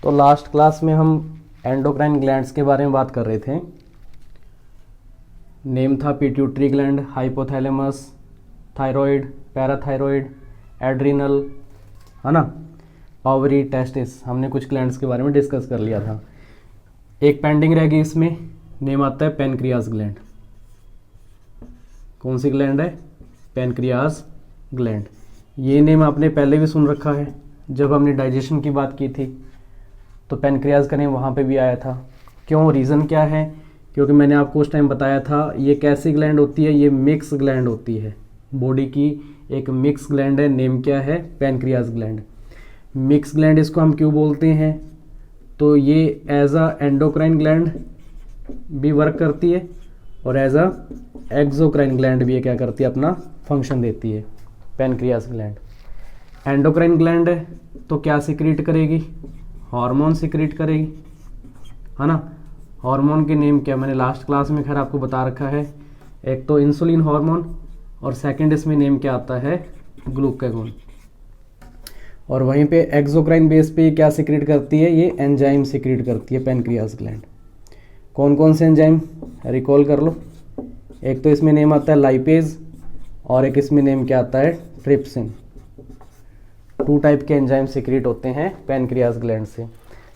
तो last class में हम एंडोक्राइन ग्लैंड्स के बारे में बात कर रहे थे। नेम था pituitary gland, hypothalamus, thyroid, parathyroid, adrenal, है ना, ओवरी, टेस्टिस। हमने कुछ ग्लैंड्स के बारे में डिस्कस कर लिया था। एक पेंडिंग रह गई, इसमें नेम आता है पैनक्रियास ग्लैंड। कौन सी ग्लैंड है? Pancreas gland. ये नेम आपने पहले भी सुन रखा है, जब हमने डाइजेशन की बात की थी तो पैनक्रियास का नेम वहाँ पे भी आया था। क्यों? रीज़न क्या है? क्योंकि मैंने आपको उस टाइम बताया था ये कैसी ग्लैंड होती है, ये मिक्स ग्लैंड होती है, बॉडी की एक मिक्स ग्लैंड है। नेम क्या है? Pancreas gland. मिक्स ग्लैंड इसको हम क्यों बोलते हैं? तो ये एज अ एंडोक्राइन ग्लैंड भी वर्क करती है और एज अ एक्सोक्राइन ग्लैंड भी ये क्या करती है, अपना फंक्शन देती है पैनक्रियास ग्लैंड। एंडोक्राइन ग्लैंड है तो क्या सिक्रीट करेगी? हार्मोन सिक्रीट करेगी, है ना। हार्मोन के नेम क्या, मैंने लास्ट क्लास में खैर आपको बता रखा है। एक तो इंसुलिन हार्मोन और सेकंड इसमें नेम क्या आता है? ग्लूकागोन। और वहीं पे एक्सोक्राइन बेस पे क्या सिक्रीट करती है? ये एंजाइम सिक्रीट करती है पैनक्रियास ग्लैंड। कौन कौन से एंजाइम रिकॉल कर लो। एक तो इसमें नेम आता है लाइपेज और एक इसमें नेम क्या आता है? ट्रिप्सिन। 2 टाइप के एंजाइम सिक्रीट होते हैं पैनक्रियास ग्लैंड से।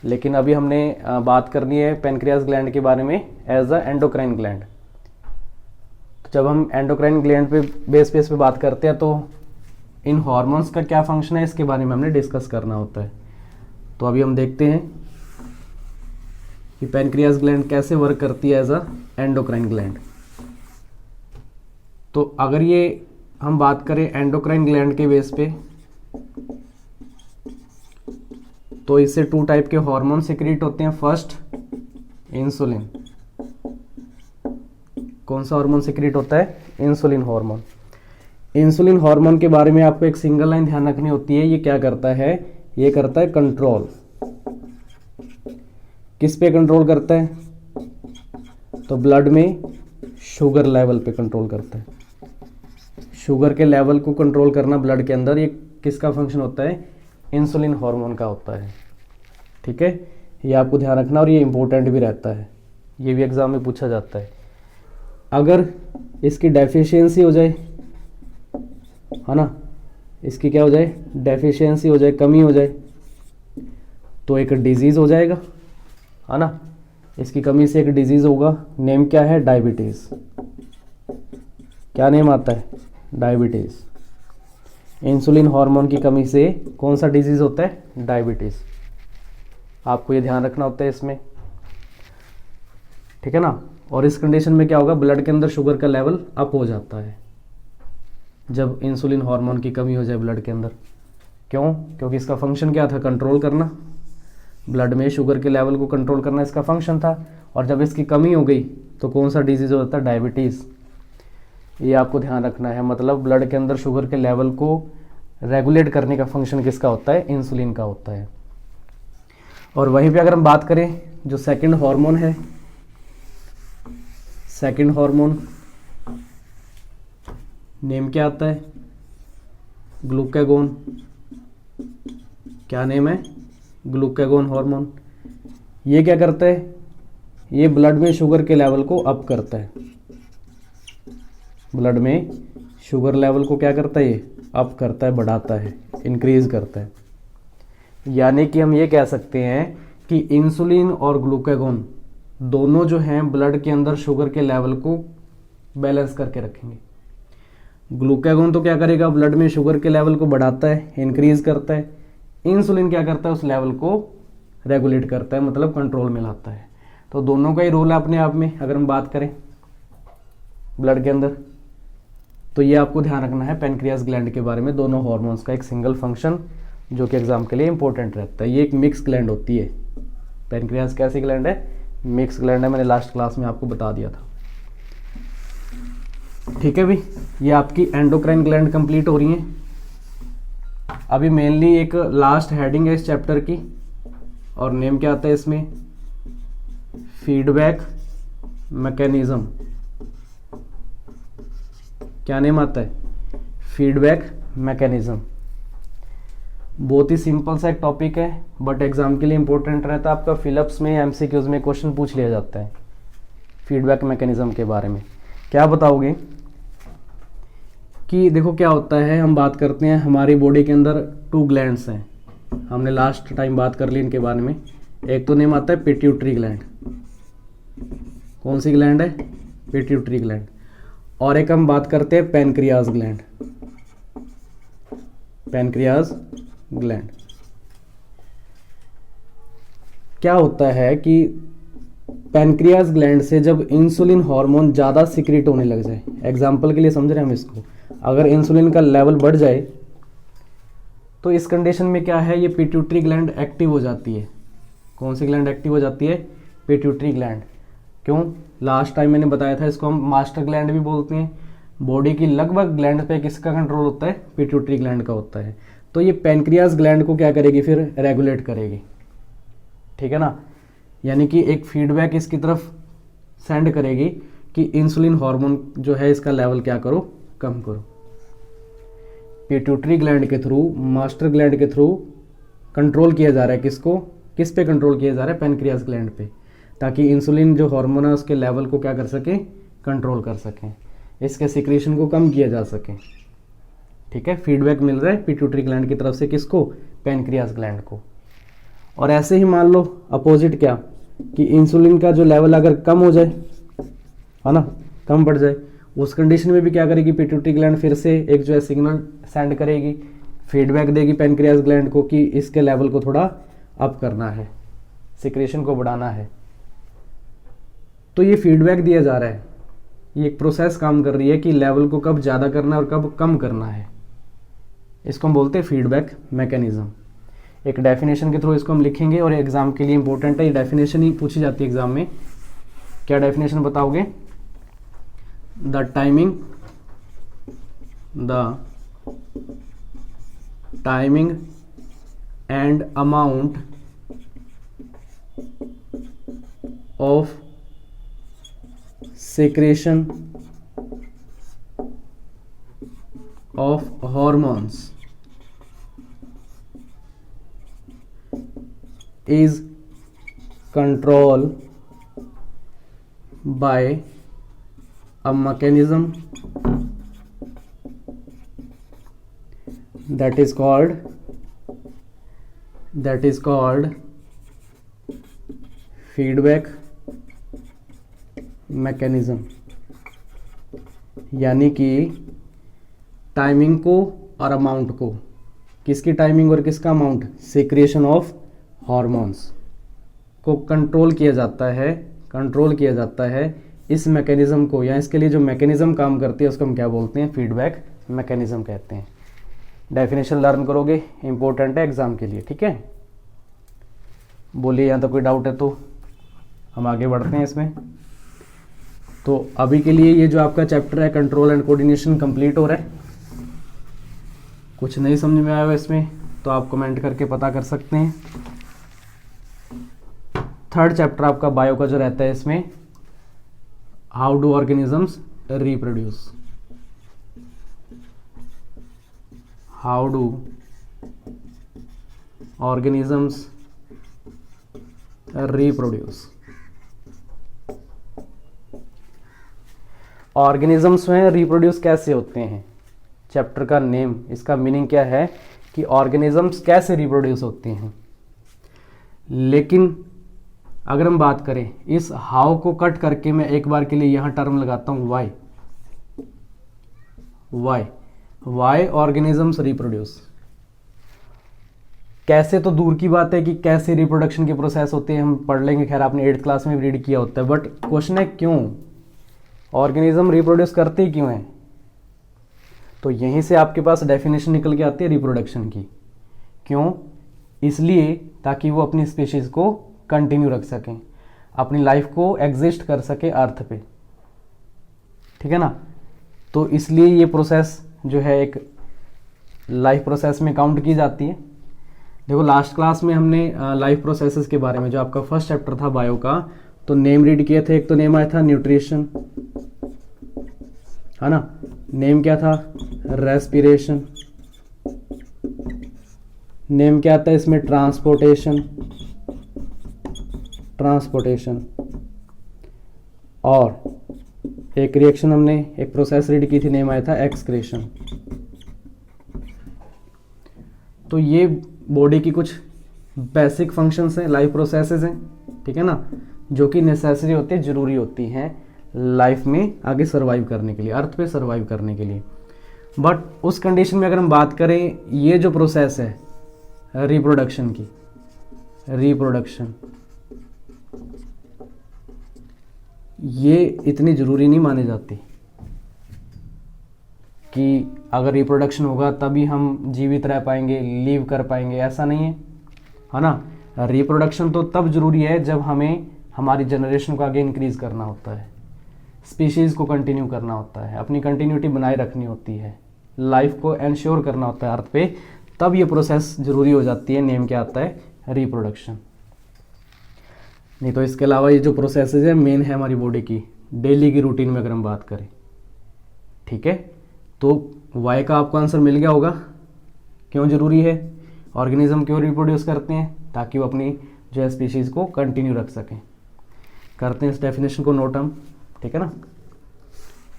लेकिन अभी हमने बात करनी है पैनक्रियास ग्लैंड के बारे में एज अ एंडोक्राइन ग्लैंड। तो जब हम एंडोक्राइन ग्लैंड पे बेस पे बात करते हैं तो इन हार्मोन्स का क्या फंक्शन है, इसके बारे में हमने डिस्कस करना होता है। तो अभी हम देखते हैं कि पैनक्रियास ग्लैंड कैसे वर्क करती है एज अ एंडोक्राइन ग्लैंड। तो अगर ये हम बात करें एंडोक्राइन ग्लैंड के बेस पे, तो इससे 2 टाइप के हार्मोन सिक्रीट होते हैं। First, insulin. कौन सा हार्मोन सिक्रीट होता है? Insulin hormone. इंसुलिन हार्मोन के बारे में आपको एक सिंगल लाइन ध्यान रखनी होती है। ये क्या करता है? ये करता है कंट्रोल। किस पे कंट्रोल करता है? तो ब्लड में शुगर लेवल पे कंट्रोल करता है। शुगर के लेवल को कंट्रोल करना ब्लड के अंदर, ये किसका फंक्शन होता है? इंसुलिन हार्मोन का होता है। ठीक है, ये आपको ध्यान रखना और ये इंपॉर्टेंट भी रहता है, ये भी एग्जाम में पूछा जाता है। अगर इसकी डेफिशिएंसी हो जाए, है ना, इसकी क्या हो जाए? डेफिशिएंसी हो जाए, कमी हो जाए, तो एक डिजीज हो जाएगा, है ना। इसकी कमी से एक डिजीज होगा। नेम क्या है? डायबिटीज। क्या नेम आता है? डायबिटीज। इंसुलिन हार्मोन की कमी से कौन सा डिजीज होता है? डायबिटीज। आपको ये ध्यान रखना होता है इसमें, ठीक है ना। और इस कंडीशन में क्या होगा? ब्लड के अंदर शुगर का लेवल अप हो जाता है जब इंसुलिन हार्मोन की कमी हो जाए ब्लड के अंदर। क्यों? क्योंकि इसका फंक्शन क्या था? कंट्रोल करना, ब्लड में शुगर के लेवल को कंट्रोल करना इसका फंक्शन था। और जब इसकी कमी हो गई तो कौन सा डिजीज होता है? डायबिटीज़। ये आपको ध्यान रखना है। मतलब ब्लड के अंदर शुगर के लेवल को रेगुलेट करने का फंक्शन किसका होता है? इंसुलिन का होता है। और वहीं पे अगर हम बात करें जो सेकंड हार्मोन है, सेकंड हार्मोन नेम क्या आता है? ग्लूकागोन। क्या नेम है? Glucagon hormone. ये क्या करता है? ये ब्लड में शुगर के लेवल को अप करता है। ब्लड में शुगर लेवल को क्या करता है? ये अप करता है, बढ़ाता है, इंक्रीज करता है। यानी कि हम ये कह सकते हैं कि इंसुलिन और ग्लूकागोन दोनों जो हैं ब्लड के अंदर शुगर के लेवल को बैलेंस करके रखेंगे। ग्लूकागोन तो क्या करेगा? ब्लड में शुगर के लेवल को बढ़ाता है, इंक्रीज करता है। इंसुलिन क्या करता है? उस लेवल को रेगुलेट करता है, मतलब कंट्रोल में लाता है। तो दोनों का ही रोल है अपने आप में अगर हम बात करें ब्लड के अंदर। तो ये आपको ध्यान रखना है पैनक्रियास ग्लैंड के बारे में, दोनों हार्मोन्स का एक सिंगल फंक्शन जो कि एग्जाम के लिए इंपॉर्टेंट रहता है। ये एक मिक्स ग्लैंड होती है। पैनक्रियास कैसी ग्लैंड है? मिक्स ग्लैंड है। मैंने लास्ट क्लास में आपको बता दिया था। ठीक है भी, ये आपकी एंडोक्राइन ग्लैंड कंप्लीट हो रही है। अभी मेनली एक लास्ट हेडिंग है इस चैप्टर की और नेम क्या आता है इसमें? Feedback mechanism. क्या नेम आता है? Feedback mechanism. बहुत ही सिंपल सा एक टॉपिक है, बट एग्जाम के लिए इंपॉर्टेंट रहता है। आपका फिलअप्स में एमसीक्यूज में क्वेश्चन पूछ लिया जाता है फीडबैक मैकेनिज्म के बारे में। क्या बताओगे कि देखो क्या होता है, हम बात करते हैं हमारी बॉडी के अंदर 2 ग्लैंड्स हैं, हमने लास्ट टाइम बात कर ली इनके बारे में। एक तो नेम आता है पिट्यूटरी ग्लैंड, कौन सी ग्लैंड है? Pituitary gland. और एक हम बात करते हैं पैनक्रियाज ग्लैंड, पैनक्रियाज ग्लैंड। क्या होता है कि पैनक्रियाज ग्लैंड से जब इंसुलिन हार्मोन ज़्यादा सिक्रीट होने लग जाए, एग्जाम्पल के लिए समझ रहे हैं हम इसको, अगर इंसुलिन का लेवल बढ़ जाए तो इस कंडीशन में क्या है, ये पिट्यूटरी ग्लैंड एक्टिव हो जाती है। कौन सी ग्लैंड एक्टिव हो जाती है? Pituitary gland. क्यों? लास्ट टाइम मैंने बताया था, इसको हम मास्टर ग्लैंड भी बोलते हैं। बॉडी की लगभग ग्लैंड पे किसका कंट्रोल होता है? पिट्यूटरी ग्लैंड का होता है। तो ये पैनक्रियाज ग्लैंड को क्या करेगी? फिर रेगुलेट करेगी, ठीक है ना। यानी कि एक फीडबैक इसकी तरफ सेंड करेगी कि इंसुलिन हार्मोन जो है इसका लेवल क्या करो, कम करो। पिट्यूटरी ग्लैंड के थ्रू, मास्टर ग्लैंड के थ्रू कंट्रोल किया जा रहा है किसको? किस पे कंट्रोल किया जा रहा है? पैनक्रियाज ग्लैंड पे, ताकि इंसुलिन जो हार्मोन है उसके लेवल को क्या कर सके? कंट्रोल कर सकें, इसके सिक्रीशन को कम किया जा सके। ठीक है, फीडबैक मिल रहा है पिट्यूटरी ग्लैंड की तरफ से किसको? पैनक्रियाज ग्लैंड को। और ऐसे ही मान लो अपोजिट क्या, कि इंसुलिन का जो लेवल अगर कम हो जाए, है ना, कम बढ़ जाए, उस कंडीशन में भी क्या करेगी पिट्यूटरी ग्लैंड? फिर से एक जो है सिग्नल सेंड करेगी, फीडबैक देगी पैनक्रियाज ग्लैंड को कि इसके लेवल को थोड़ा अप करना है, सिक्रेशन को बढ़ाना है। तो ये फीडबैक दिया जा रहा है, ये एक प्रोसेस काम कर रही है कि लेवल को कब ज़्यादा करना है और कब कम करना है। इसको हम बोलते हैं फीडबैक मैकेनिज्म। एक डेफिनेशन के थ्रू इसको हम लिखेंगे और एग्जाम के लिए इंपॉर्टेंट है, ये डेफिनेशन ही पूछी जाती है एग्जाम में। क्या डेफिनेशन बताओगे? The timing and amount of secretion of hormones is controlled by a mechanism that is called feedback mechanism. यानी कि टाइमिंग को और अमाउंट को, किसकी टाइमिंग और किसका अमाउंट? सिक्रेशन ऑफ हार्मोन्स को कंट्रोल किया जाता है इस मैकेनिज्म को, या इसके लिए जो मैकेनिज्म काम करती है उसको हम क्या बोलते हैं? फीडबैक मैकेनिज्म कहते हैं। डेफिनेशन लर्न करोगे, इंपॉर्टेंट है एग्जाम के लिए। ठीक है, बोलिए, यहाँ तो कोई डाउट है तो हम आगे बढ़ते हैं इसमें। तो अभी के लिए ये जो आपका चैप्टर है कंट्रोल एंड कोऑर्डिनेशन कंप्लीट हो रहा है। कुछ नहीं समझ में आया हो इसमें तो आप कमेंट करके पता कर सकते हैं। 3rd चैप्टर आपका बायो का जो रहता है, इसमें how do organisms reproduce, how do organisms reproduce. Organisms में रिप्रोड्यूस कैसे होते हैं, चैप्टर का नेम, इसका मीनिंग क्या है कि ऑर्गेनिजम्स कैसे रिप्रोड्यूस होते हैं। लेकिन अगर हम बात करें इस हाउ को कट करके मैं एक बार के लिए यहाँ टर्म लगाता हूँ वाई ऑर्गेनिजम्स रिप्रोड्यूस। कैसे तो दूर की बात है कि कैसे रिप्रोडक्शन के प्रोसेस होते हैं, हम पढ़ लेंगे, खैर आपने 8th क्लास में भी रीड किया होता है। बट क्वेश्चन है क्यों ऑर्गेनिज्म रिप्रोड्यूस करते ही क्यों हैं? तो यहीं से आपके पास डेफिनेशन निकल के आती है रिप्रोडक्शन की। क्यों? इसलिए ताकि वो अपनी स्पीशीज को कंटिन्यू रख सकें, अपनी लाइफ को एग्जिस्ट कर सके अर्थ पे। ठीक है ना, तो इसलिए ये प्रोसेस जो है एक लाइफ प्रोसेस में काउंट की जाती है। देखो लास्ट क्लास में हमने लाइफ प्रोसेसेस के बारे में, जो आपका फर्स्ट चैप्टर था बायो का, तो नेम रीड किए थे। एक तो नेम आया था न्यूट्रिशन, है ना, नेम क्या था? रेस्पिरेशन, नेम क्या आता है इसमें, ट्रांसपोर्टेशन, और एक रिएक्शन हमने एक प्रोसेस रीड की थी, नेम आया था एक्सक्रेशन। तो ये बॉडी की कुछ बेसिक फंक्शंस हैं, लाइफ प्रोसेसेस हैं, ठीक है ना, जो कि नेसेसरी होती है, जरूरी होती हैं लाइफ में आगे सर्वाइव करने के लिए, अर्थ पे सर्वाइव करने के लिए। बट उस कंडीशन में अगर हम बात करें, ये जो प्रोसेस है रिप्रोडक्शन की, रिप्रोडक्शन, ये इतनी ज़रूरी नहीं मानी जाती कि अगर रिप्रोडक्शन होगा तभी हम जीवित रह पाएंगे, लीव कर पाएंगे, ऐसा नहीं है ना। रिप्रोडक्शन तो तब ज़रूरी है जब हमें हमारी जनरेशन को आगे इंक्रीज़ करना होता है, स्पीशीज़ को कंटिन्यू करना होता है, अपनी कंटिन्यूटी बनाए रखनी होती है, लाइफ को एंश्योर करना होता है अर्थ पे, तब ये प्रोसेस ज़रूरी हो जाती है। नेम क्या आता है, रिप्रोडक्शन। नहीं तो इसके अलावा ये जो प्रोसेसेस है मेन है हमारी बॉडी की डेली की रूटीन में अगर हम बात करें, ठीक है। तो वाई का आपको आंसर मिल गया होगा, क्यों ज़रूरी है, ऑर्गेनिज्म क्यों रिप्रोड्यूस करते हैं, ताकि वो अपनी जो है स्पीशीज़ को कंटिन्यू रख सकें। करते हैं इस डेफिनेशन को नोट हम, ठीक है ना।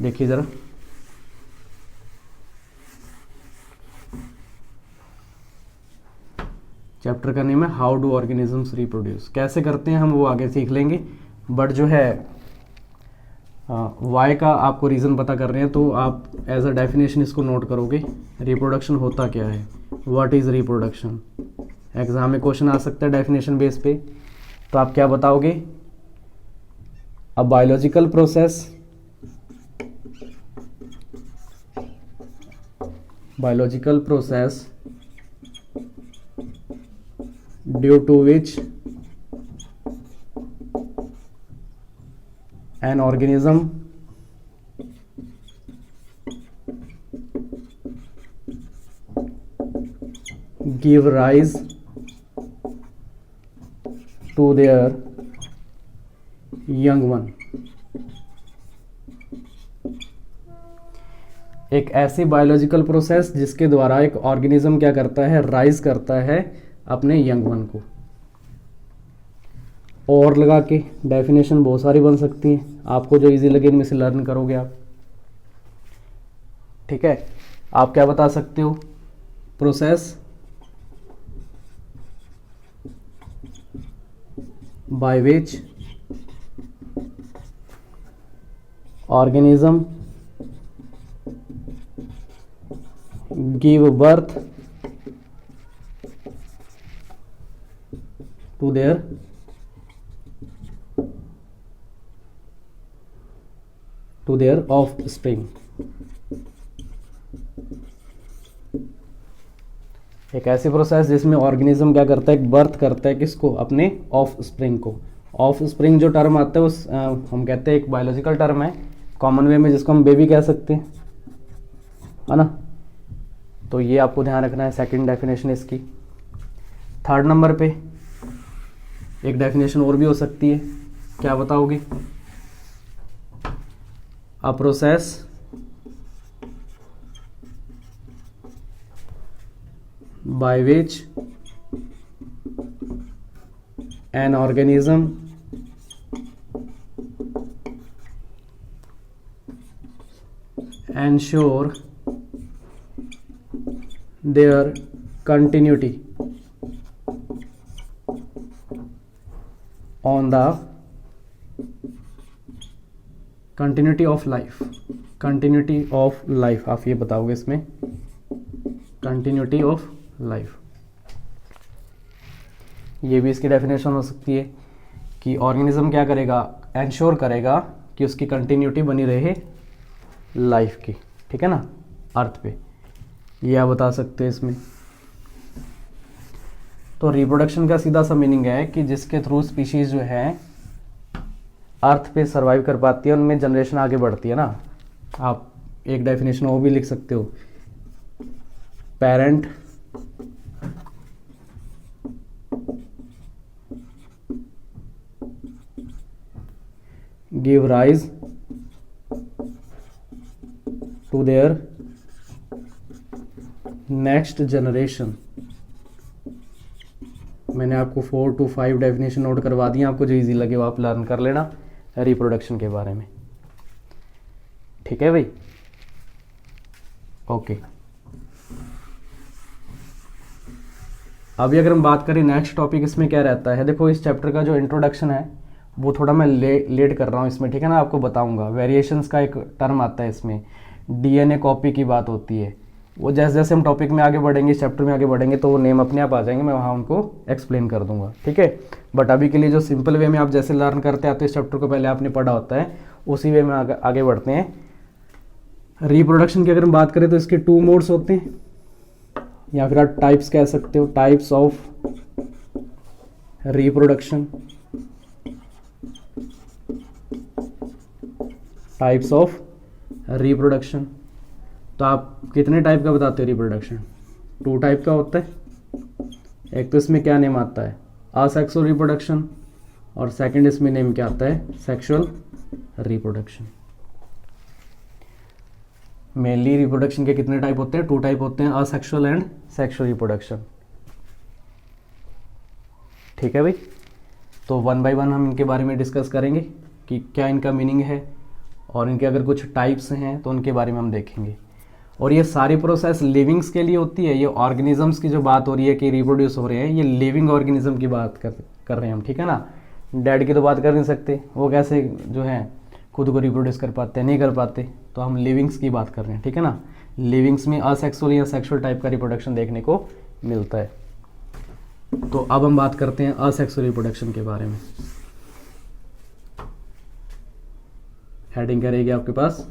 देखिए ज़रा, चैप्टर का नेम है हाउ डू ऑर्गेनिजम्स रिप्रोड्यूस। कैसे करते हैं हम वो आगे सीख लेंगे, बट जो है वाई का आपको रीज़न पता कर रहे हैं तो आप एज अ डेफिनेशन इसको नोट करोगे। रिप्रोडक्शन होता क्या है, व्हाट इज़ रिप्रोडक्शन, एग्जाम में क्वेश्चन आ सकता है डेफिनेशन बेस पे, तो आप क्या बताओगे, a biological process, biological process due to which an organism give rise to their young one। एक ऐसी बायोलॉजिकल प्रोसेस जिसके द्वारा एक ऑर्गेनिज्म क्या करता है, राइज करता है अपने यंग वन को। और लगा के डेफिनेशन बहुत सारी बन सकती है, आपको जो इजी लगे इनमें से लर्न करोगे आप, ठीक है। आप क्या बता सकते हो, process by which organism give birth to their offspring। एक ऐसी प्रोसेस जिसमें ऑर्गेनिज्म क्या करता है, बर्थ करता है किसको, अपने ऑफ स्प्रिंग को। ऑफ स्प्रिंग जो टर्म आता है उस हम कहते हैं एक बायोलॉजिकल टर्म है कॉमन वे में, जिसको हम बेबी कह सकते हैं, है ना। तो ये आपको ध्यान रखना है, सेकंड डेफिनेशन इसकी। थर्ड नंबर पे एक डेफिनेशन और भी हो सकती है, क्या बताओगे, a process by which an organism ensure there continuity on the continuity of life, continuity of life। आप ये बताओगे इसमें, continuity of life, ये भी इसकी डेफिनेशन हो सकती है कि ऑर्गेनिज्म क्या करेगा, एंश्योर करेगा कि उसकी कंटिन्यूटी बनी रहे लाइफ की, ठीक है ना, अर्थ पे, ये आप बता सकते हैं इसमें। तो रिप्रोडक्शन का सीधा सा मीनिंग है कि जिसके थ्रू स्पीशीज जो है अर्थ पे सरवाइव कर पाती है, उनमें जनरेशन आगे बढ़ती है ना। आप एक डेफिनेशन वो भी लिख सकते हो, parent give rise to their next generation मैंने आपको 4 to 5 डेफिनेशन नोट करवा दी, आपको जो इजी लगे वो आप लर्न कर लेना रिप्रोडक्शन के बारे में। ठीक है भाई, ओके। अभी अगर हम बात करें नेक्स्ट टॉपिक, इसमें क्या रहता है, देखो इस चैप्टर का जो इंट्रोडक्शन है वो थोड़ा मैं लेट कर रहा हूँ इसमें, ठीक है ना, आपको बताऊंगा। वेरिएशंस का एक टर्म आता है इसमें, डीएनए कॉपी की बात होती है, वो जैसे जैसे हम टॉपिक में आगे बढ़ेंगे, इस चैप्टर में आगे बढ़ेंगे तो वो नेम अपने आप आ जाएंगे, मैं वहाँ उनको एक्सप्लेन कर दूंगा, ठीक है। बट अभी के लिए जो सिंपल वे में आप जैसे लर्न करते आते हो, इस चैप्टर को पहले आपने पढ़ा होता है, उसी वे में आगे बढ़ते हैं। रिप्रोडक्शन की अगर हम बात करें तो इसके 2 मोड्स होते हैं, या फिर आप टाइप्स कह सकते हो, types of reproduction, types of reproduction. तो आप कितने टाइप का बताते हो रिप्रोडक्शन? 2 टाइप का होता है। एक तो इसमें क्या नेम आता है, असेक्सुअल रिप्रोडक्शन, और सेकंड इसमें नेम क्या आता है, सेक्सुअल रिप्रोडक्शन। मेनली रिप्रोडक्शन के कितने टाइप होते हैं? 2 टाइप होते हैं, असेक्सुअल एंड सेक्सुअल रिप्रोडक्शन। ठीक है भाई, तो 1 by 1 हम इनके बारे में डिस्कस करेंगे कि क्या इनका मीनिंग है, और इनके अगर कुछ टाइप्स हैं तो उनके बारे में हम देखेंगे। और ये सारी प्रोसेस लिविंग्स के लिए होती है। ये ऑर्गेनिजम्स की जो बात हो रही है कि रिप्रोड्यूस हो रहे हैं, ये लिविंग ऑर्गेनिज्म की बात कर रहे हैं हम, ठीक है ना। डेड की तो बात कर नहीं सकते, वो कैसे जो है खुद को रिप्रोड्यूस कर पाते हैं, नहीं कर पाते, तो हम लिविंग्स की बात कर रहे हैं, ठीक है ना। लिविंग्स में असेक्सुअल या सेक्सुअल टाइप का रिप्रोडक्शन देखने को मिलता है। तो अब हम बात करते हैं असेक्सुअल रिप्रोडक्शन के बारे में। हेडिंग क्या रहेगी आपके पास,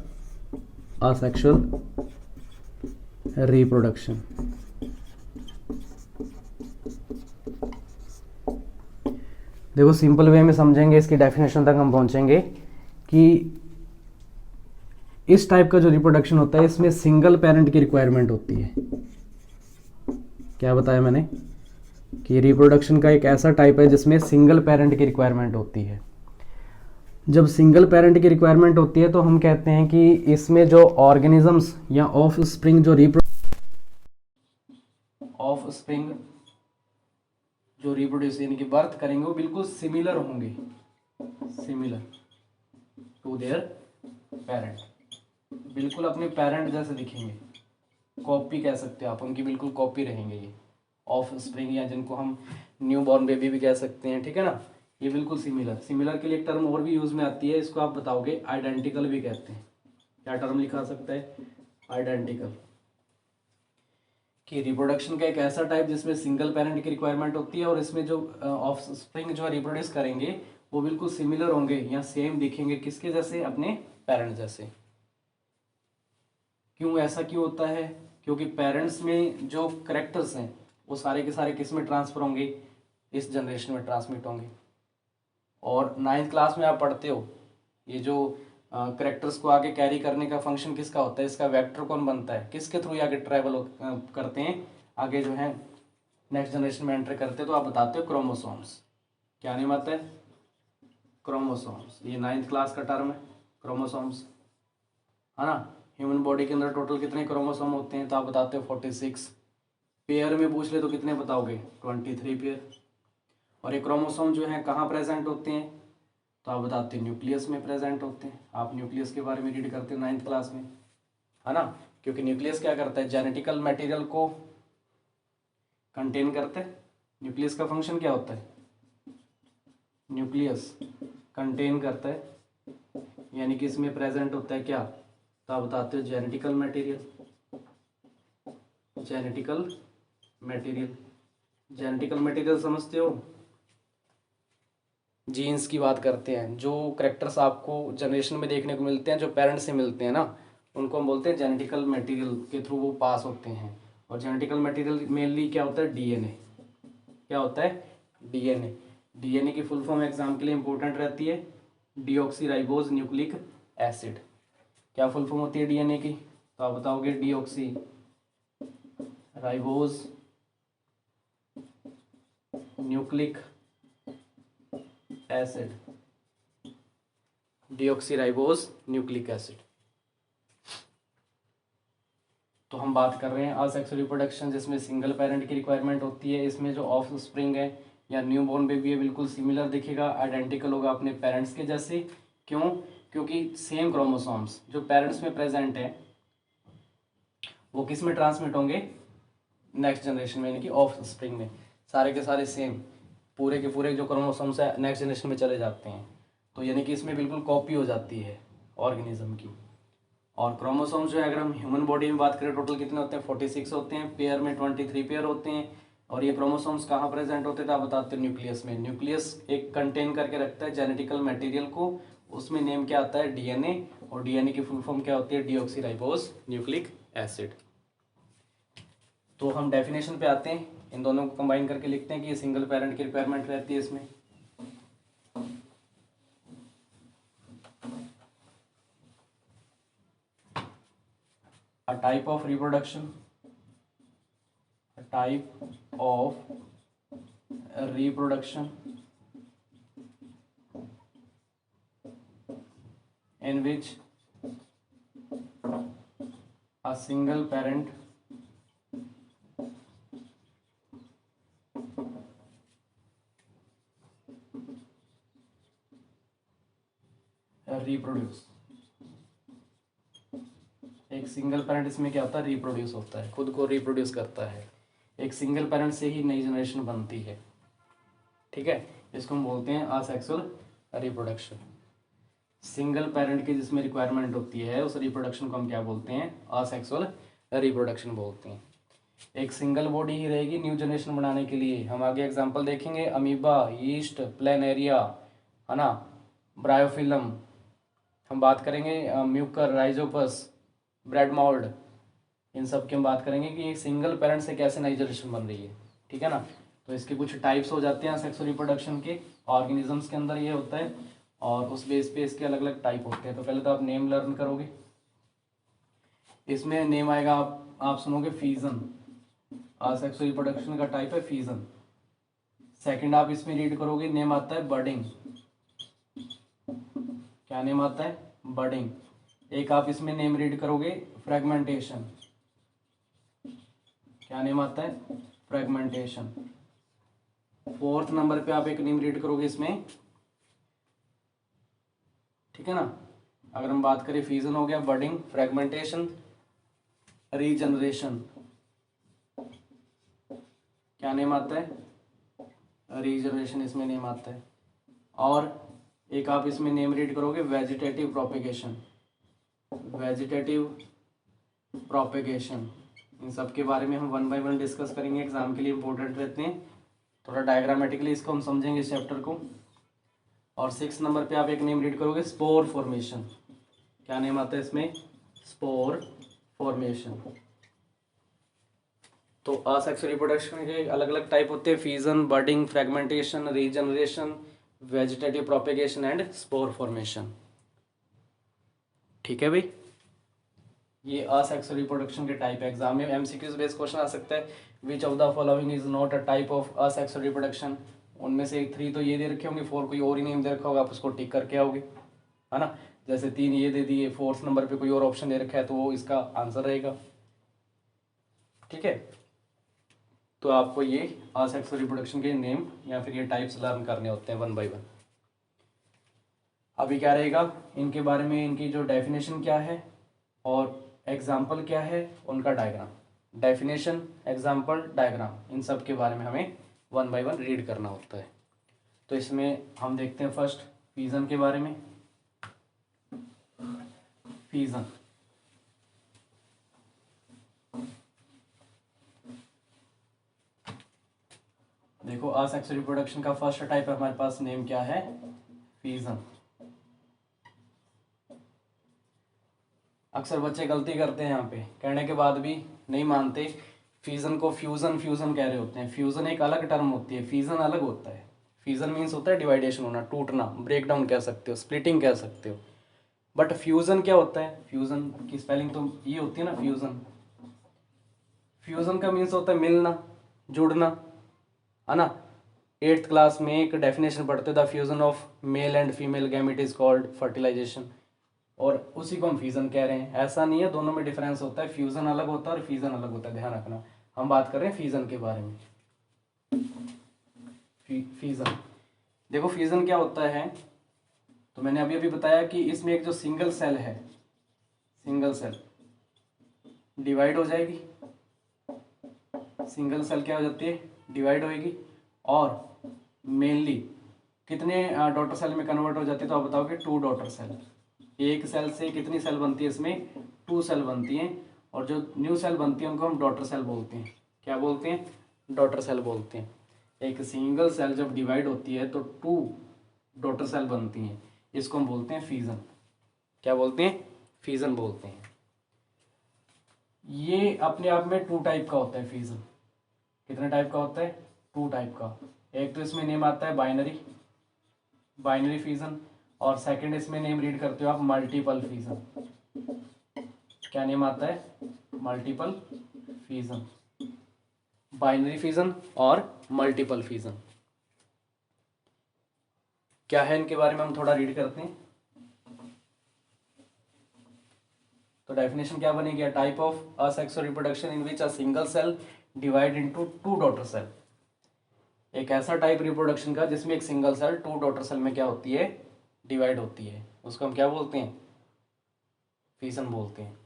असेक्सुअल रिप्रोडक्शन। देखो सिंपल वे में समझेंगे, इसकी डेफिनेशन तक हम पहुंचेंगे कि इस टाइप का जो रिप्रोडक्शन होता है इसमें सिंगल पेरेंट की रिक्वायरमेंट होती है। क्या बताया मैंने कि रिप्रोडक्शन का एक ऐसा टाइप है जिसमें सिंगल पेरेंट की रिक्वायरमेंट होती है। जब सिंगल पेरेंट की रिक्वायरमेंट होती है तो हम कहते हैं कि इसमें जो ऑर्गेनिजम्स या ऑफ स्प्रिंग जो रिप्रोड्यूस यानी कि बर्थ करेंगे वो बिल्कुल सिमिलर होंगे, सिमिलर टू देयर पेरेंट, बिल्कुल अपने पेरेंट जैसे दिखेंगे, कॉपी कह सकते हो आप, उनकी बिल्कुल कॉपी रहेंगे ये ऑफ स्प्रिंग, या जिनको हम न्यू बॉर्न बेबी भी कह सकते हैं, ठीक है ना। ये बिल्कुल सिमिलर। सिमिलर के लिए एक टर्म और भी यूज में आती है, इसको आप बताओगे आइडेंटिकल भी कहते हैं। क्या टर्म लिखा सकता है, आइडेंटिकल। कि रिप्रोडक्शन का एक ऐसा टाइप जिसमें सिंगल पेरेंट की रिक्वायरमेंट होती है और इसमें जो ऑफ स्प्रिंग जो रिप्रोड्यूस करेंगे वो बिल्कुल सिमिलर होंगे या सेम दिखेंगे, किसके जैसे, अपने पेरेंट जैसे। क्यों ऐसा क्यों होता है? क्योंकि पेरेंट्स में जो करेक्टर्स हैं वो सारे के सारे किस में ट्रांसफर होंगे, इस जनरेशन में ट्रांसमिट होंगे। और 9th क्लास में आप पढ़ते हो ये जो करेक्टर्स को आगे कैरी करने का फंक्शन किसका होता है, इसका वेक्टर कौन बनता है, किसके थ्रू आगे ट्रैवल करते हैं, आगे जो है नेक्स्ट जनरेशन में एंटर करते हैं, तो आप बताते हो क्रोमोसोम्स। क्या नेम आता है, क्रोमोसोम्स। ये 9th क्लास का टर्म है, क्रोमोसोम्स, है ना। ह्यूमन बॉडी के अंदर टोटल कितने क्रोमोसोम होते हैं, तो आप बताते हो 46। पेयर में पूछ ले तो कितने बताओगे, 23 पेयर। और ये क्रोमोसोम जो है कहाँ प्रेजेंट होते हैं, तो आप बताते हैं न्यूक्लियस में प्रेजेंट होते हैं। आप न्यूक्लियस के बारे में रीड करते हो 9th क्लास में, है ना। क्योंकि न्यूक्लियस क्या करता है, जेनेटिकल मटेरियल को कंटेन करता है। न्यूक्लियस का फंक्शन क्या होता है, न्यूक्लियस कंटेन करता है, यानी कि इसमें प्रेजेंट होता है क्या, तो आप बताते हो genetical material. Genetical material, genetical material समझते हो, जीन्स की बात करते हैं, जो करेक्टर्स आपको जनरेशन में देखने को मिलते हैं, जो पेरेंट्स से मिलते हैं ना, उनको हम बोलते हैं जेनेटिकल मटेरियल के थ्रू वो पास होते हैं। और जेनेटिकल मटेरियल मेनली क्या होता है, डीएनए। क्या होता है, डीएनए। डीएनए की फुल फॉर्म एग्जाम के लिए इंपॉर्टेंट रहती है, डीऑक्सीराइबोज न्यूक्लिक एसिड। क्या फुल फॉर्म होती है डीएनए की, तो आप बताओगे deoxy ribose nucleic acid, deoxyribose nucleic acid. तो हम बात कर रहे हैं असेक्सुअल रिप्रोडक्शन जिसमें सिंगल पेरेंट की रिक्वायरमेंट होती है। इसमें जो ऑफ स्प्रिंग है या न्यूबॉर्न बेबी है बिल्कुल सिमिलर दिखेगा, आइडेंटिकल होगा अपने पेरेंट्स के जैसे। क्यों? क्योंकि सेम क्रोमोसोम्स जो पेरेंट्स में प्रेजेंट है वो किस में ट्रांसमिट होंगे? नेक्स्ट जनरेशन में, यानी कि ऑफ स्प्रिंग में। सारे के सारे सेम, पूरे के पूरे जो क्रोमोसोम्स है नेक्स्ट जनरेशन में चले जाते हैं। तो यानी कि इसमें बिल्कुल कॉपी हो जाती है ऑर्गेनिज्म की। और क्रोमोसोम्स जो है अगर हम ह्यूमन बॉडी में बात करें टोटल कितने होते हैं? 46 होते हैं, पेयर में 23 पेयर होते हैं। और ये क्रोमोसोम्स कहाँ प्रेजेंट होते थे आप बताते हैं? न्यूक्लियस में। न्यूक्लियस एक कंटेन करके रखता है जेनेटिकल मटेरियल को, उसमें नेम क्या आता है? डीएनए। और डीएनए की फुल फॉर्म क्या होती है? Deoxyribose nucleic acid. तो हम डेफिनेशन पे आते हैं, इन दोनों को कंबाइन करके लिखते हैं कि ये सिंगल पेरेंट की रिक्वायरमेंट रहती है इसमें। A type of reproduction, a type of reproduction in which a single parent reproduce। एक सिंगल पेरेंट इसमें क्या होता है? रिप्रोड्यूस होता है, खुद को रिप्रोड्यूस करता है। एक सिंगल पेरेंट से ही नई जनरेशन बनती है, ठीक है। इसको हम बोलते हैं असेक्सुअल रिप्रोडक्शन। सिंगल पेरेंट की जिसमें रिक्वायरमेंट होती है उस रिप्रोडक्शन को हम क्या बोलते हैं? असेक्सुअल रिप्रोडक्शन बोलते हैं। एक सिंगल बॉडी ही रहेगी न्यू जनरेशन बनाने के लिए। हम आगे एग्जांपल देखेंगे, अमीबा, यीस्ट, प्लेनेरिया, है ना, ब्रायोफिलम। हम बात करेंगे म्यूकर, राइजोपस, ब्रेड मोल्ड, इन सब की हम बात करेंगे कि एक सिंगल पेरेंट से कैसे नई जनरेशन बन रही है, ठीक है ना। तो इसके कुछ टाइप्स हो जाते हैं सेक्सुअल रिप्रोडक्शन के, ऑर्गेनिजम्स के अंदर ये होता है, और उस बेस पे इसके अलग अलग टाइप होते हैं। तो पहले तो आप नेम लर्न करोगे, इसमें नेम आएगा, आप सुनोगे फीजन। सेक्सुअल रिप्रोडक्शन का टाइप है फीजन। सेकंड आप इसमें रीड करोगे, नेम आता है बडिंग। क्या नेम आता है? बडिंग। एक आप इसमें नेम रीड करोगे, फ्रेगमेंटेशन। क्या नेम आता है? फ्रेगमेंटेशन। फोर्थ नंबर पे आप एक नेम रीड करोगे इसमें, ठीक है ना। अगर हम बात करें, फीजन हो गया, बडिंग, फ्रेगमेंटेशन, रीजनरेशन। क्या नेम आता है? रीजनरेशन इसमें नेम आता है। और एक आप इसमें नेम रीड करोगे, वेजिटेटिव प्रोपेगेशन। Vegetative propagation. इन सब के बारे में हम वन बाय वन डिस्कस करेंगे, एग्जाम के लिए इंपॉर्टेंट रहते हैं। थोड़ा डायग्रामेटिकली इसको हम समझेंगे इस चैप्टर को। और 6 नंबर पे आप एक नेम रीड करोगे, स्पोर फॉर्मेशन। क्या नेम आता है इसमें? Spore formation. तो असेक्सुअल रिप्रोडक्शन के अलग अलग टाइप होते हैं, fission, budding, fragmentation, regeneration, vegetative propagation and spore formation, ठीक है भाई। ये असेक्सुअल रिप्रोडक्शन के टाइप है। एग्जाम में एमसीक्यूज बेस्ड क्वेश्चन आ सकता है, which of the following is not a type of asexual reproduction. उनमें से 3 तो ये दे रखे होंगे, 4 कोई और ही नेम दे रखा होगा, आप उसको टिक करके आओगे, है ना। जैसे 3 ये दे दिए, 4th नंबर पे कोई और ऑप्शन दे रखा है तो वो इसका आंसर रहेगा, ठीक है। तो आपको ये असेक्सुअल रिप्रोडक्शन के नेम या फिर ये टाइप्स लर्न करने होते हैं वन बाय वन। अभी क्या रहेगा, इनके बारे में, इनकी जो डेफिनेशन क्या है और एग्जाम्पल क्या है, उनका डायग्राम। डेफिनेशन, एग्जाम्पल, डायग्राम, इन सब के बारे में हमें वन बाय वन रीड करना होता है। तो इसमें हम देखते हैं फर्स्ट फीजन के बारे में। फीजन, देखो असेक्सुअल रिप्रोडक्शन का फर्स्ट टाइप है हमारे पास, नेम क्या है? फीजन। अक्सर बच्चे गलती करते हैं यहाँ पे, कहने के बाद भी नहीं मानते, फीजन को फ्यूजन फ्यूजन कह रहे होते हैं। फ्यूजन एक अलग टर्म होती है, फीजन अलग होता है। फीजन मीन्स होता है डिवाइडेशन होना, टूटना, ब्रेक डाउन कह सकते हो, स्प्लिटिंग कह सकते हो। बट फ्यूजन क्या होता है? फ्यूजन की स्पेलिंग तो ये होती है ना, फ्यूजन। फ्यूजन का मीन्स होता है मिलना, जुड़ना, है ना। 8th क्लास में एक डेफिनेशन पढ़ते, the fusion of male and female gamete is called fertilization, और उसी को हम फ्यूजन कह रहे हैं। ऐसा नहीं है, दोनों में डिफरेंस होता है, फ्यूजन अलग होता है और फ्यूजन अलग होता है, ध्यान रखना। हम बात कर रहे हैं फ्यूजन के बारे में। फीजन। देखो फीजन क्या होता है, तो मैंने अभी अभी बताया कि इसमें एक जो सिंगल सेल है, सिंगल सेल डिवाइड हो जाएगी, सिंगल सेल क्या हो जाती है, डिवाइड होएगी, और मेनली कितने डॉटर सेल में कन्वर्ट हो जाती है, तो आप बताओगे 2 डॉटर सेल। एक सेल से कितनी सेल बनती है, इसमें 2 सेल बनती हैं, और जो न्यू सेल बनती है उनको हम डॉटर सेल बोलते हैं। क्या बोलते हैं, डॉटर सेल बोलते हैं। एक सिंगल सेल जब डिवाइड होती है तो 2 डॉटर सेल बनती हैं, इसको हम बोलते हैं फीजन। क्या बोलते हैं, फीजन बोलते हैं। ये अपने आप में 2 टाइप का होता है फीजन। कितने टाइप का होता है, 2 टाइप का। एक तो इसमें नेम आता है बाइनरी, बाइनरी फीजन, और सेकंड इसमें नेम रीड करते हो आप मल्टीपल फीजन। क्या नेम आता है, मल्टीपल फीजन, बाइनरी फीजन और मल्टीपल फीजन। क्या है इनके बारे में हम थोड़ा रीड करते हैं। तो डेफिनेशन क्या बनेगी, a type of asexual reproduction in which a single cell divide into 2 daughter cell. एक ऐसा टाइप रिप्रोडक्शन का जिसमें एक सिंगल सेल 2 डॉटर सेल में क्या होती है, डिवाइड होती है, उसको हम क्या बोलते हैं, फीजन बोलते हैं।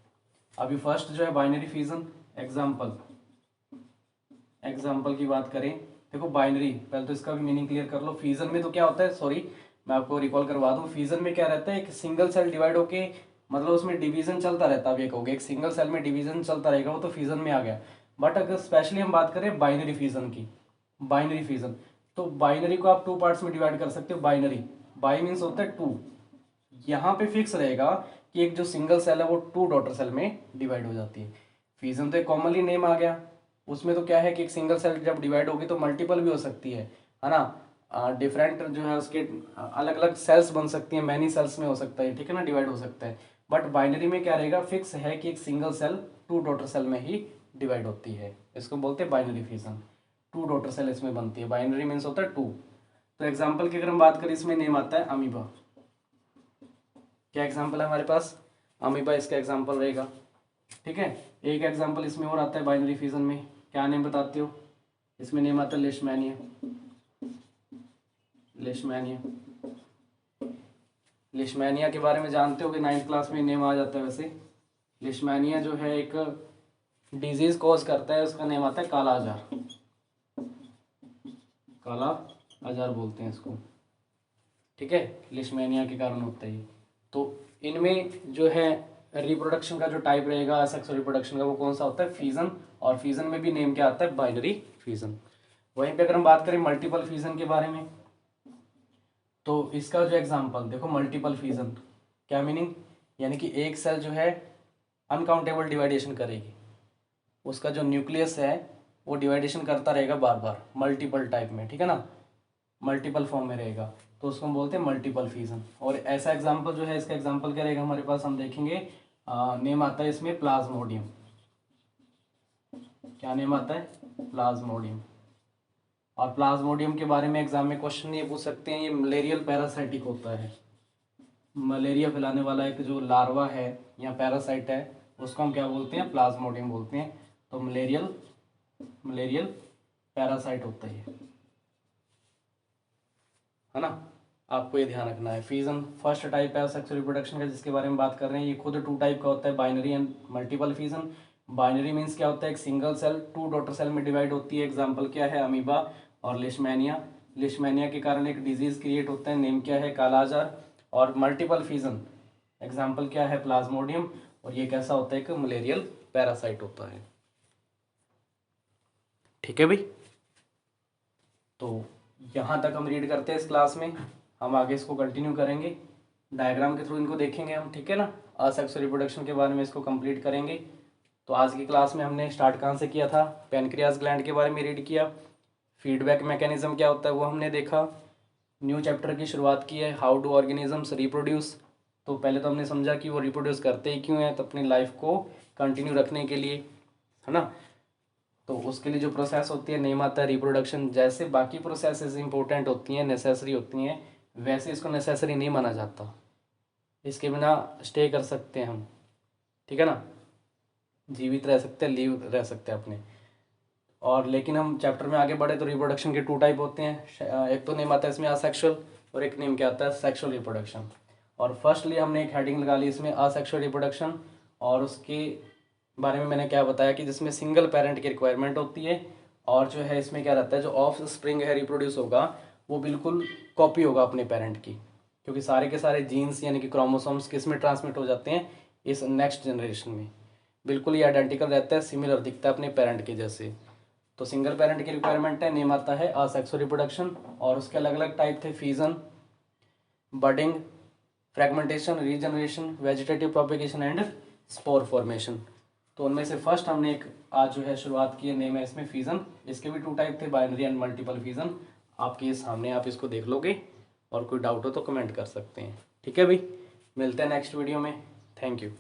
अभी फर्स्ट जो है बाइनरी फीजन, एग्जाम्पल, एग्जाम्पल की बात करें, देखो बाइनरी, पहले तो इसका भी मीनिंग क्लियर कर लो। फीजन में तो क्या होता है, सॉरी मैं आपको रिकॉल करवा दूं, फीजन में क्या रहता है, एक सिंगल सेल डिवाइड होके, मतलब उसमें डिवीजन चलता रहता है। अब ये कहोगे एक सिंगल सेल में डिवीजन चलता रहेगा, वो तो फीजन में आ गया। बट अगर स्पेशली हम बात करें बाइनरी फीजन की, बाइनरी फीजन, तो बाइनरी को आप 2 पार्ट्स में डिवाइड कर सकते हो। बाइनरी, बाई मीन्स होता है 2, यहाँ पे फिक्स रहेगा कि एक जो सिंगल सेल है वो 2 डॉटर सेल में डिवाइड हो जाती है। फीजन तो एक कॉमनली नेम आ गया, उसमें तो क्या है कि एक सिंगल सेल जब डिवाइड होगी तो मल्टीपल भी हो सकती है ना, डिफरेंट जो है उसके अलग अलग सेल्स बन सकती हैं, मैनी सेल्स में हो सकता है, ठीक है ना, डिवाइड हो सकता है। बट बाइनरी में क्या रहेगा, फिक्स है कि एक सिंगल सेल 2 डॉटर सेल में ही डिवाइड होती है, इसको बोलते हैं बाइनरी फीजन। 2 डॉटर सेल इसमें बनती है, बाइनरी मीन्स होता है 2। तो एग्जाम्पल की अगर हम बात करें, इसमें नेम आता है अमीबा। क्या एग्जाम्पल है हमारे पास, अमीबा इसका एग्जाम्पल रहेगा, ठीक है। एक एग्जाम्पल इसमें और आता है बाइनरी फीजन में, क्या नेम बताते हो, इसमें नेम आता है लेशमैनिया, लेशमैनिया। लेशमैनिया के बारे में जानते हो कि 9th क्लास में नेम आ जाता है। वैसे लेशमैनिया जो है एक डिजीज कॉज करता है, उसका नेम आता है काला आजार, काला आजार बोलते हैं इसको, ठीक है। लेशमैनिया के कारण होता है ये। तो इनमें जो है रिप्रोडक्शन का जो टाइप रहेगा सेक्सुअल रिप्रोडक्शन का, वो कौन सा होता है, फीजन। और फीजन में भी नेम क्या आता है, बाइनरी फीजन। वहीं पे अगर हम बात करें मल्टीपल फीजन के बारे में, तो इसका जो एग्जांपल देखो, मल्टीपल फीजन क्या मीनिंग, यानी कि एक सेल जो है अनकाउंटेबल डिवाइडेशन करेगी, उसका जो न्यूक्लियस है वो डिवाइडेशन करता रहेगा बार बार, मल्टीपल टाइप में, ठीक है ना, मल्टीपल फॉर्म में रहेगा, तो उसको हम बोलते हैं मल्टीपल फीजन। और ऐसा एग्जांपल जो है, इसका एग्जांपल क्या रहेगा हमारे पास, हम देखेंगे नेम आता है इसमें प्लाज्मोडियम। क्या नेम आता है, प्लाज्मोडियम। और प्लाज्मोडियम के बारे में एग्जाम में क्वेश्चन ये पूछ सकते हैं, ये मलेरियल पैरासाइटिक होता है, मलेरिया फैलाने वाला एक जो लार्वा है या पैरासाइट है, उसको हम क्या बोलते हैं, प्लाज्मोडियम बोलते हैं। तो मलेरियल, मलेरियल पैरासाइट होता है ना, आपको ये ध्यान रखना है। फीजन फर्स्ट टाइप है सेक्सुअल रिप्रोडक्शन का जिसके बारे में बात कर रहे हैं, ये खुद 2 टाइप का होता है, binary and multiple fission. Binary means क्या होता है, एक सिंगल सेल 2 डॉटर सेल में डिवाइड होती है, एग्जाम्पल क्या है, अमीबा और लिशमैनिया। लिशमैनिया के कारण एक डिजीज क्रिएट होता है, नेम क्या है, काला आजार। और मल्टीपल फीजन एग्जाम्पल क्या है, प्लाज्मोडियम, और ये कैसा होता है, एक मलेरियल पैरासाइट होता है, ठीक है भाई। तो यहाँ तक हम रीड करते हैं इस क्लास में, हम आगे इसको कंटिन्यू करेंगे, डायग्राम के थ्रू इनको देखेंगे हम, ठीक है ना, असेक्सुअल रिप्रोडक्शन के बारे में इसको कंप्लीट करेंगे। तो आज की क्लास में हमने स्टार्ट कहाँ से किया था, पैनक्रियाज ग्लैंड के बारे में रीड किया, फीडबैक मैकेनिज्म क्या होता है वो हमने देखा, न्यू चैप्टर की शुरुआत की है, हाउ डू ऑर्गेनिजम्स रिप्रोड्यूस। तो पहले तो हमने समझा कि वो रिप्रोड्यूस करते ही क्यों हैं, तो अपनी लाइफ को कंटिन्यू रखने के लिए, है ना। तो उसके लिए जो प्रोसेस होती है नेम आता है रिप्रोडक्शन। जैसे बाकी प्रोसेसेस इंपॉर्टेंट होती हैं, नेसेसरी होती हैं, वैसे इसको नेसेसरी नहीं माना जाता, इसके बिना स्टे कर सकते हैं हम, ठीक है ना, जीवित रह सकते हैं, लीव रह सकते हैं अपने। और लेकिन हम चैप्टर में आगे बढ़े तो रिप्रोडक्शन के 2 टाइप होते हैं। एक तो नेम आता है इसमें असेक्सुअल और एक नेम क्या आता है सेक्सुअल रिप्रोडक्शन। और फर्स्टली हमने एक हेडिंग लगा ली इसमें असेक्सुअल रिप्रोडक्शन, और उसके बारे में मैंने क्या बताया कि जिसमें सिंगल पेरेंट की रिक्वायरमेंट होती है, और जो है इसमें क्या रहता है जो ऑफ स्प्रिंग है रिप्रोड्यूस होगा वो बिल्कुल कॉपी होगा अपने पेरेंट की, क्योंकि सारे के सारे जीन्स यानी कि क्रोमोसोम्स किस में ट्रांसमिट हो जाते हैं इस नेक्स्ट जनरेशन में, बिल्कुल ये आइडेंटिकल रहता है, सिमिलर दिखता है अपने पेरेंट के जैसे। तो सिंगल पेरेंट की रिक्वायरमेंट है, नेम आता है असेक्सुअल रिप्रोडक्शन। और उसके अलग अलग टाइप थे, fission, budding, fragmentation, regeneration, vegetative propagation and spore formation. तो उनमें से फर्स्ट हमने एक आज जो है शुरुआत की है, नेम है इसमें फीजन। इसके भी 2 टाइप थे, बाइनरी एंड मल्टीपल फीजन। आपके सामने आप इसको देख लोगे, और कोई डाउट हो तो कमेंट कर सकते हैं। ठीक है भाई, मिलते हैं नेक्स्ट वीडियो में। Thank you.